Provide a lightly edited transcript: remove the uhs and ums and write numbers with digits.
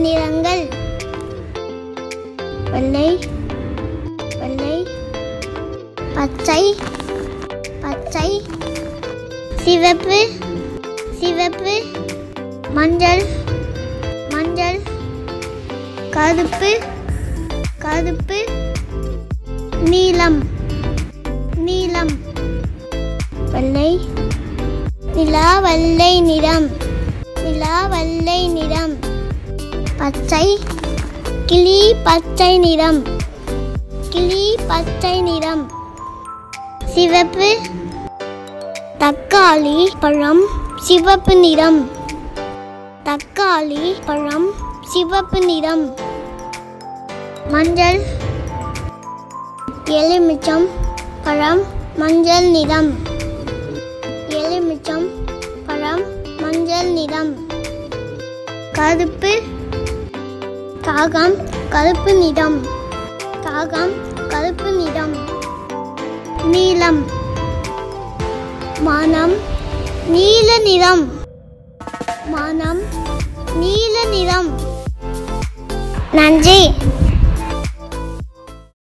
நிறங்கள் வெள்ளை வெள்ளை பச்சை பச்சை சிவப்பு சிவப்பு மஞ்சள் மஞ்சள் கருப்பு கருப்பு நீலம் நீலம் வெள்ளை நிலா வெள்ளை நிறம் நிலா வெள்ளை நிறம் பச்சை கிளி பச்சை நிறம் கிளி பச்சை நிறம் சிவப்பு தக்காளி பழம் சிவப்பு நிறம் தக்காளி பழம் சிவப்பு நிறம் மஞ்சள் எலுமிச்சம் பழம் மஞ்சள் நிறம் எலுமிச்சம் பழம் மஞ்சள் நிறம் கருப்பு காகம் கருப்பு நிறம் காகம் கருப்பு நிறம் நீலம் மானம் நீல நிறம் மானம் நீல நிறம் நன்றி.